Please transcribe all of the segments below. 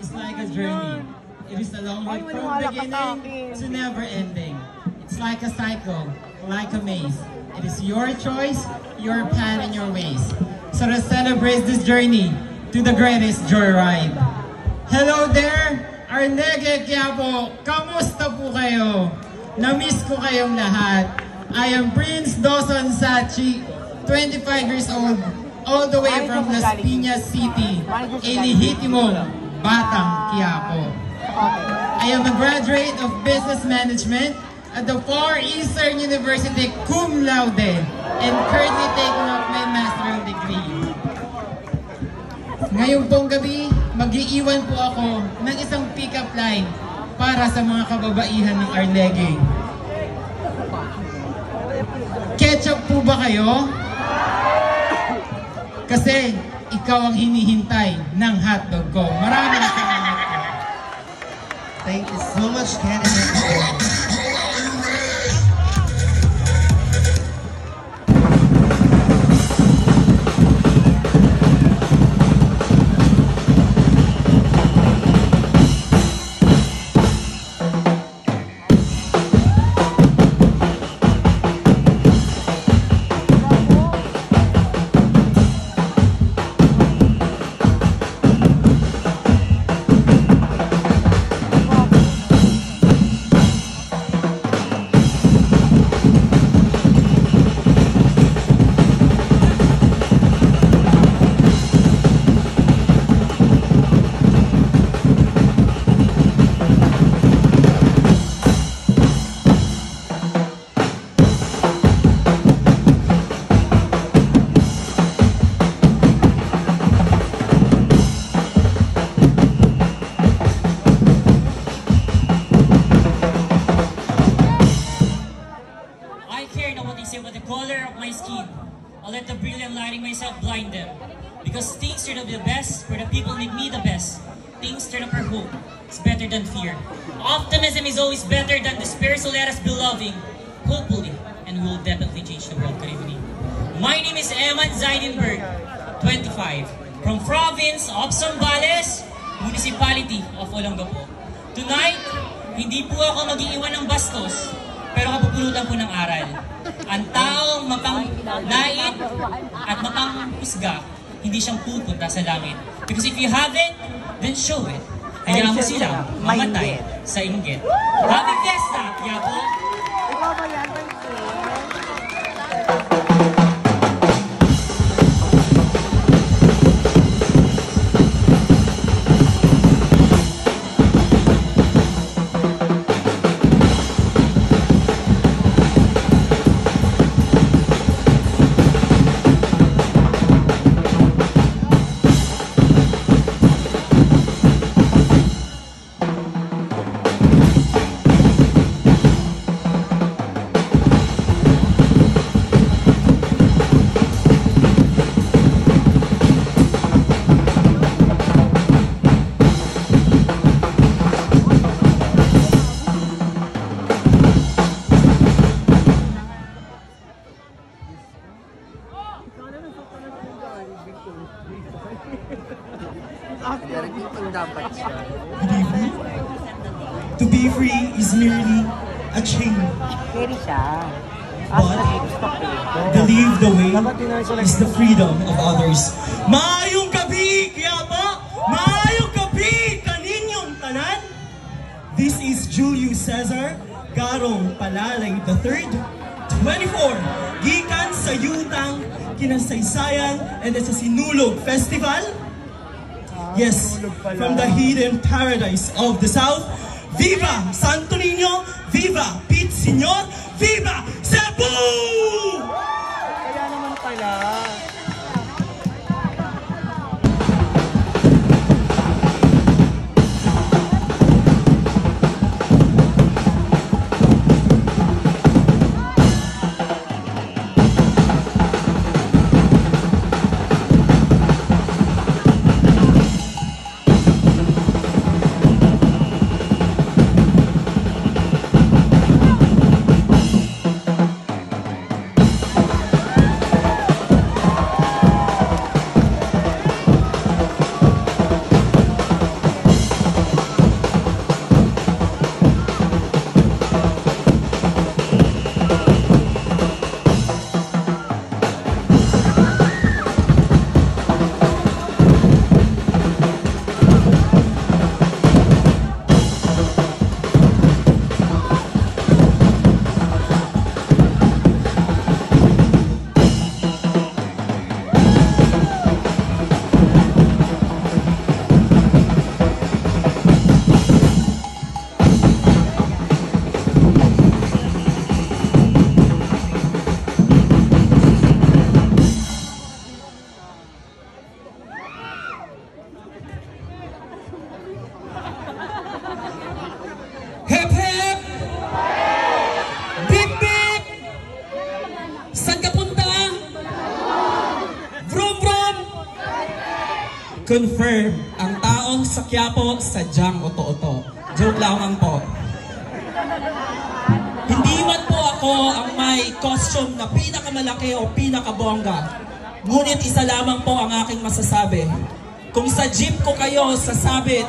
is like a journey. It is a long road from beginning to never ending. It's like a cycle, like a maze. It is your choice, your path, and your ways. So let's celebrate this journey to the greatest joyride. Hello there, Arnege Quiapo! Kamusta po kayo? Na-miss ko kayong lahat. I am Prince Dawson Sachi, 25 years old, all the way from Las Piñas City, a lehitimong Batang Quiapo. I am a graduate of Business Management at the Far Eastern University cum laude and currently taking up my master's degree. Ngayong pong gabi, mag-iiwan po ako ng isang pick-up line para sa mga kababaihan ng Arnege. Ketchup po ba kayo? Kasi ikaw ang hinihintay ng hotdog ko. Maraming salamat po. Thank you so much, Ken. I'll let the brilliant lighting myself blind them. Because things turn out the best, where the people make me the best. Things turn up our hope. It's better than fear. Optimism is always better than despair, so let us be loving. Hopefully, and we will definitely change the world. Good evening. My name is Eman Zaidenberg, 25, from province of Zambales, municipality of Olongapo. Tonight, hindi po ako mag-iiwan ng bastos, pero kapupulutan po ng aral. Ang taong mapanglait at mapanghusga, hindi siyang pupunta sa langit. Because if you have it, then show it. Hayaan mo silang mamatay sa inggit. Happy Fiesta, Quiapo! Ikaw ba yan? To be free is merely a chain. But to leave the way is the freedom of others. Maayong gabi, Quiapo! Maayong gabi, kaninyong tanan! This is Julius Cesar Garong Palalay III, 24, gikan sa Yutang Kinasaysayan and sa Sinulog Festival. Yes, from the hidden paradise of the South. Viva Santo Niño! Viva Pete Señor! Viva Cebu! Kaya naman pala. confirm, ang tao sa Quiapo, sadyang oto-oto. Joke lamang po. Hindi man po ako ang may costume na pinakamalaki o pinakabongga. Ngunit isa lamang po ang aking masasabi. Kung sa jeep ko kayo sasabit,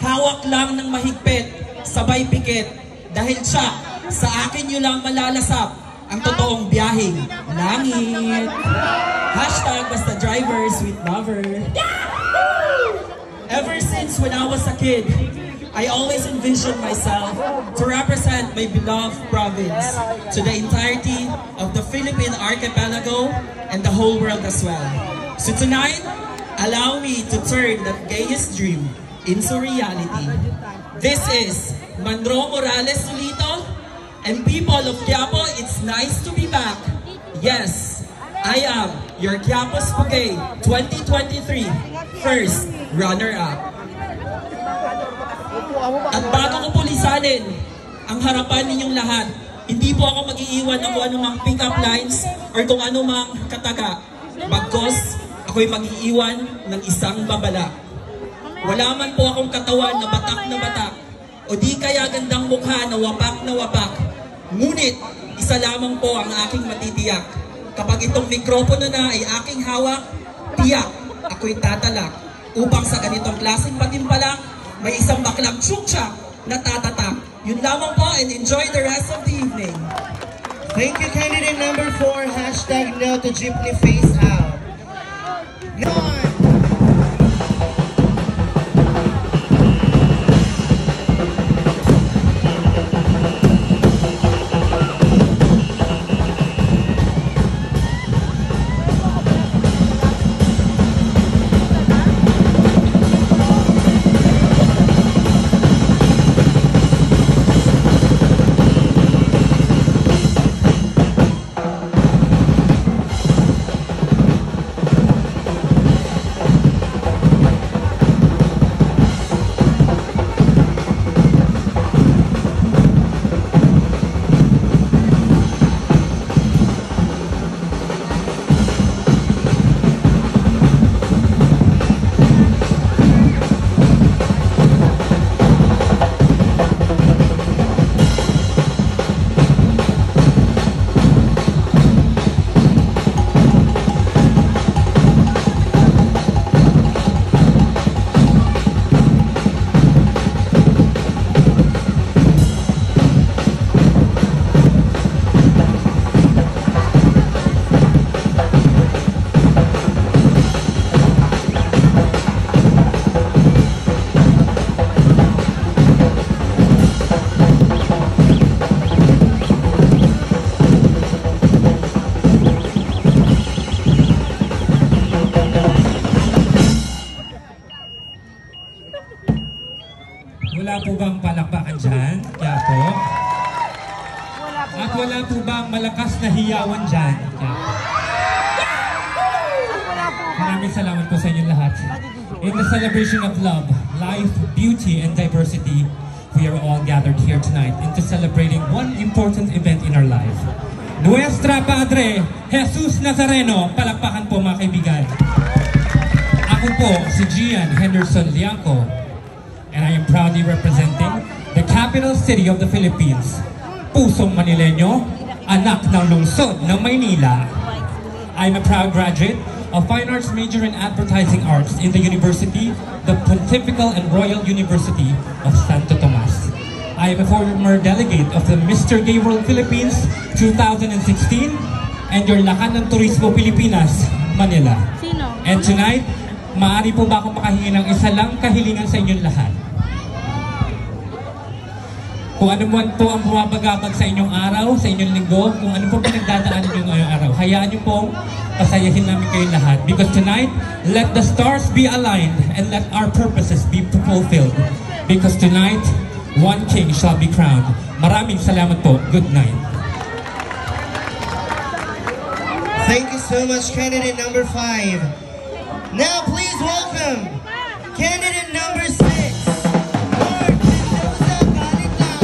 hawak lang ng mahigpit, sabay pikit. Dahil siya, sa akin nyo lang malalasap ang totoong biyaheng langit. Hashtag basta driver, sweet lover. Ever since when I was a kid, I always envisioned myself to represent my beloved province to the entirety of the Philippine archipelago and the whole world as well. So tonight, allow me to turn that gayest dream into reality. This is Manro Morales Solito, and people of Quiapo, it's nice to be back. Yes, I am your Quiapo Spugay 2023 first runner-up. At bago ko po lisanin ang harapan ninyong lahat, hindi po ako mag-iiwan ng kung anumang pick-up lines or kung anumang kataga. Bagkos, ako'y mag-iiwan ng isang babala. Wala man po akong katawan na batak o di kaya gandang mukha na wapak. Ngunit, isa lamang po ang aking matitiyak. Kapag itong mikropono na ay aking hawak, tiyak ako'y tatalak upang sa ganitong klaseng patimpalak, may isang baklang tsuktsak na tatatak. Yun lamang po, and enjoy the rest of the evening. Thank you, candidate number 4. Hashtag no to jeepney face out. No. Wala po bang palakpakan dyan? Quiapo? At wala po bang malakas na hiyawan dyan? Quiapo? Maraming salamat po sa inyong lahat. In the celebration of love, life, beauty, and diversity, we are all gathered here tonight into celebrating one important event in our life. Nuestra Padre, Jesus Nazareno. Palakpakan po mga kaibigan. Ako po si Gian Henderson Lianco, and I am proudly representing the capital city of the Philippines, Pusong Manileño, anak ng lungsod ng Maynila. I am a proud graduate of Fine Arts major in Advertising Arts in the University, the Pontifical and Royal University of Santo Tomas. I am a former delegate of the Mr. Gay World Philippines 2016 and your Lakan ng Turismo Pilipinas, Manila. And tonight, maaari po ba akong makahingi ng isa lang kahilingan sa inyong lahat? Kung ano man po ang bumabagabag sa inyong araw, sa inyong linggo, kung ano po pinagdadaanan niyo ngayong araw, hayaan niyo pong pasayahin namin kayong lahat. Because tonight, let the stars be aligned and let our purposes be fulfilled. Because tonight, one king shall be crowned. Maraming salamat po. Good night. Thank you so much, candidate number 5. Now, please welcome candidate number 6. Lord Mendoza Balitlan.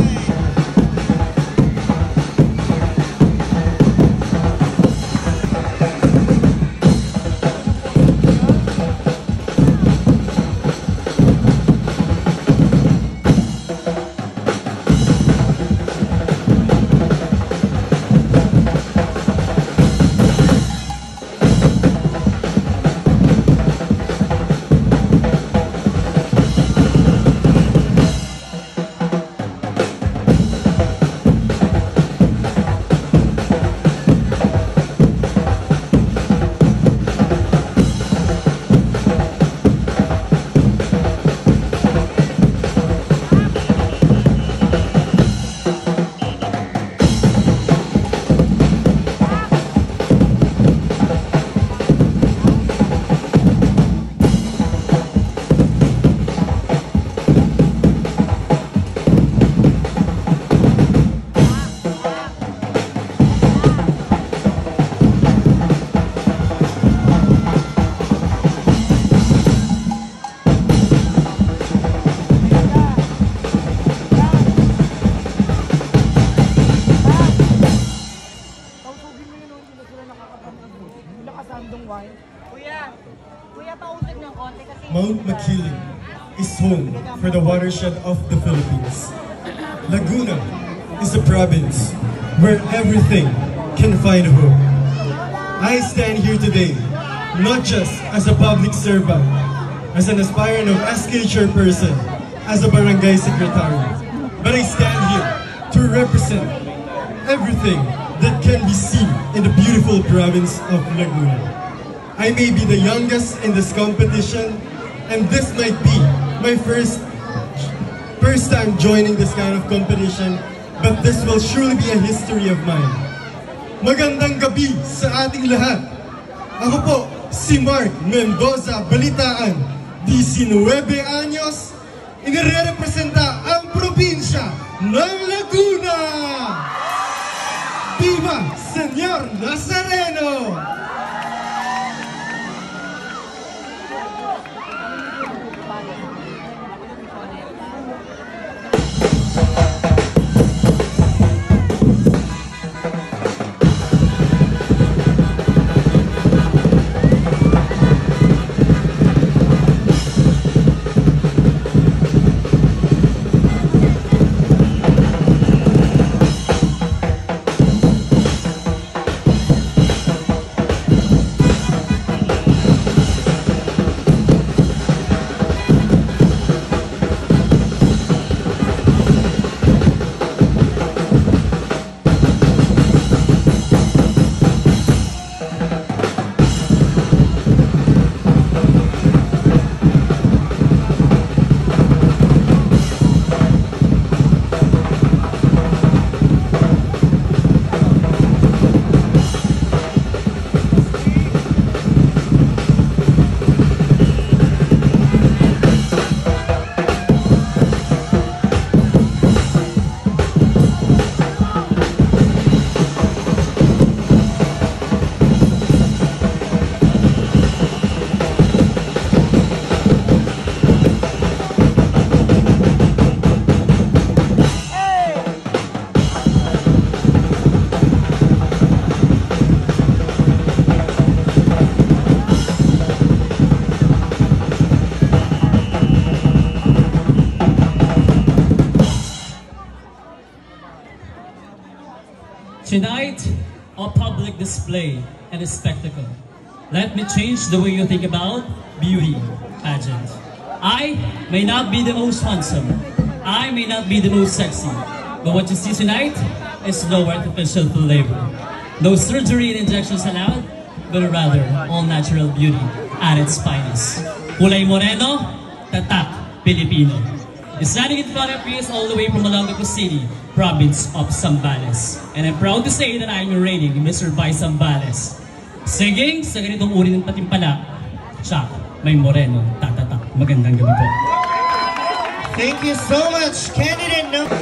for the watershed of the Philippines. Laguna is a province where everything can find a home. I stand here today not just as a public servant, as an aspirant of SK chairperson, as a barangay secretary, but I stand here to represent everything that can be seen in the beautiful province of Laguna. I may be the youngest in this competition, and this might be my first time joining this kind of competition, but this will surely be a history of mine. Magandang gabi sa ating lahat. Ako po si Mark Mendoza Balitaan, 19 anyos, inirepresenta ang probinsya ng Laguna. Viva Señor Nazareno! Tonight, a public display and a spectacle. Let me change the way you think about beauty pageant. I may not be the most handsome, I may not be the most sexy, but what you see tonight is no artificial flavor. No surgery and injections allowed, but rather all-natural beauty at its finest. Kulay moreno, tatak, Pilipino. Standing in front of you is all the way from Olongapo City, province of Zambales. And I'm proud to say that I'm reigning Mr. Vice Zambales. Singing sa ganitong uri ng patimpala, siya, may moreno, tatatak. Magandang gabi po. Thank you so much, candidate number...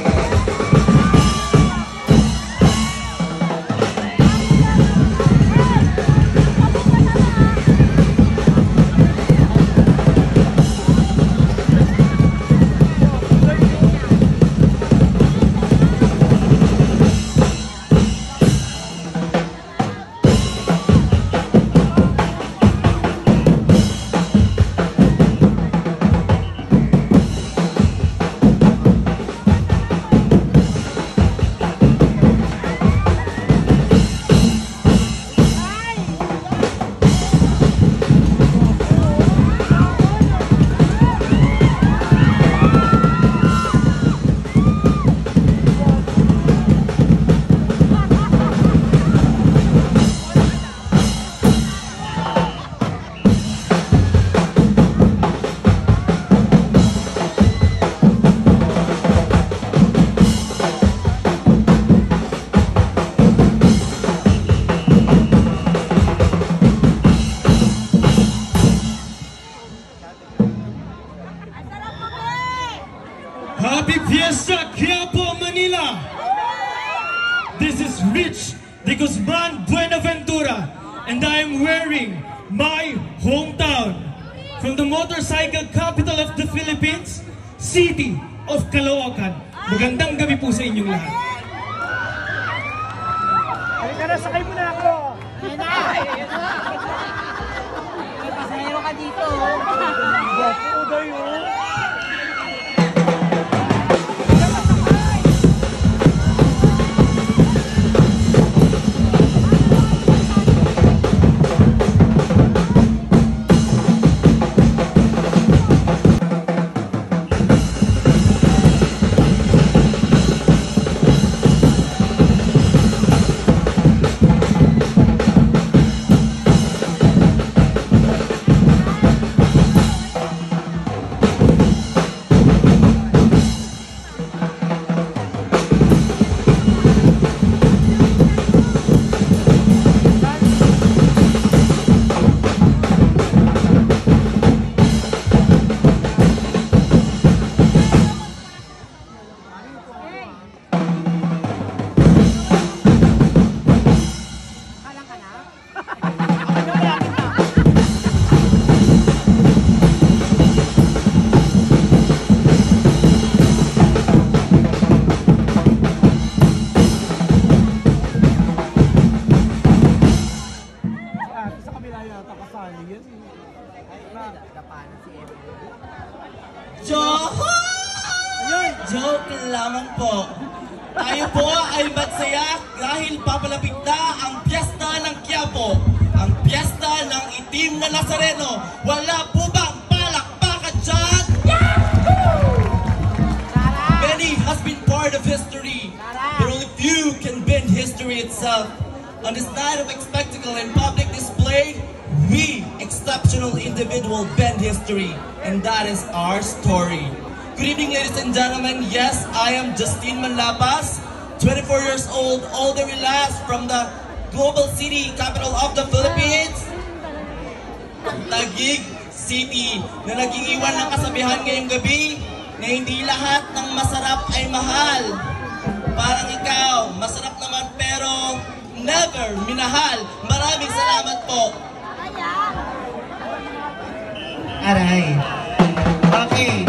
Happy Fiesta, Quiapo, Manila! This is Rich de Guzman Buenaventura, and I am wearing my hometown from the motorcycle capital of the Philippines, city of Caloocan. Magandang gabi po sa inyong lahat. Halika na, sakay mo na ako! Ayun na! May pasahero ka dito! Gwapo dayo! Joke lamang po. Tayo po ay magsaya dahil papalapit na ang piyesta ng Quiapo, ang piyesta ng itim na Nazareno. Wala po bang palakpakan dyan? Many has been part of history, but only few can bend history itself. On this night of spectacle and public display, we, exceptional individual, bend history, and that is our story. Good evening, ladies and gentlemen. Yes, I am Justine Manlapas, 24 years old, all the way last from the global city capital of the Philippines, Taguig City, na nag-iiwan ng kasabihan ngayong gabi na hindi lahat ng masarap ay mahal. Parang ikaw, masarap naman pero never minahal. Maraming salamat po. Aray. Okay.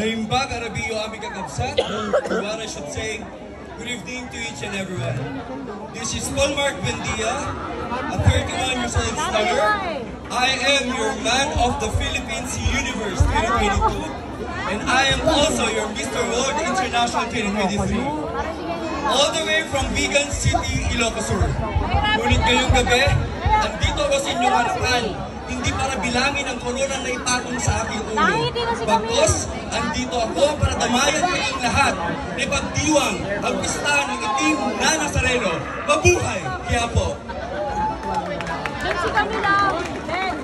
Naimbag Arabiyo aming kakabsat, or what I should say, good evening to each and everyone. This is Paul Mark Bendia, a 31 years old scholar. I am your Man of the Philippines Universe 2022, and I am also your Mr. World International 2023. All the way from Vigan City, Ilocos Sur. Ngunit ngayong gabi, andito ako sa inyong harapan, hindi para bilangin ang korona na ipatong sa aking ulo. Bagkus, andito ako para damayan kayong lahat na ipagdiwang ang pista ng itim na Nazareno. Mabuhay, Quiapo! Si Camila! Ben!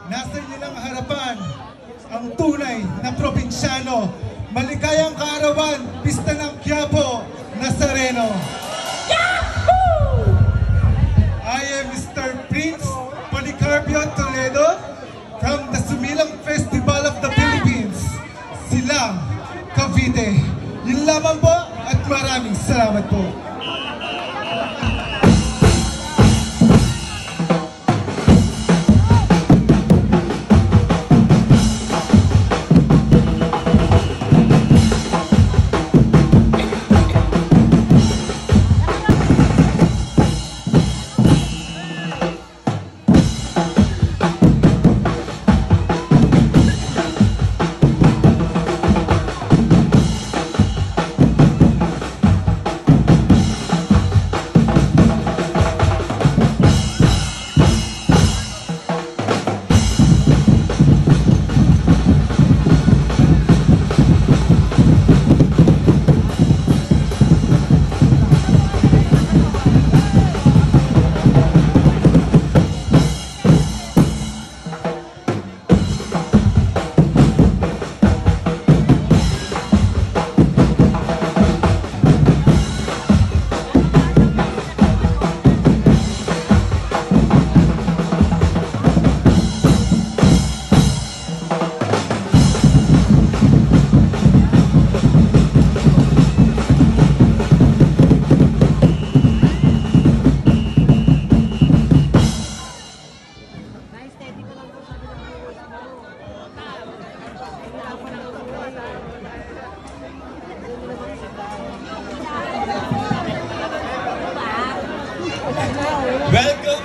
Nasa inyong harapan ang tunay na probinsyano. Maligayang kaarawan, pista ng Quiapo, Nazareno. Yahoo! I am Mr. Prince Policarpio Toledo from the Sumilang Festival of the Philippines, Silang, Cavite. Yun lamang po at maraming salamat po.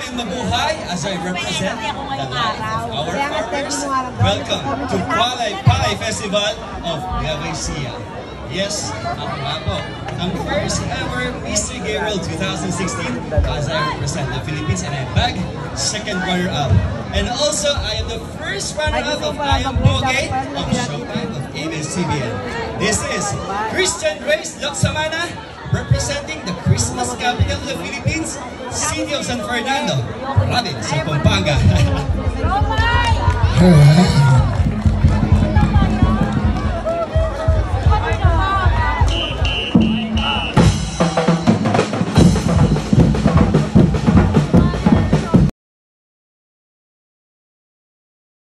and mabuhay as I represent the life of our farmers. Welcome to Palay Pie Festival of Nueva Ecija. Yes, ako nga po, ang first ever Mr. Gay World 2016 as I represent the Philippines and I bag second runner-up. And also, I am the first runner-up of I Am Bogey of Showtime of ABS-CBN. This is Christian Grace Locsamana, representing the Christmas capital of the Philippines, City of San Fernando, province of Pampanga. Romay! Alright.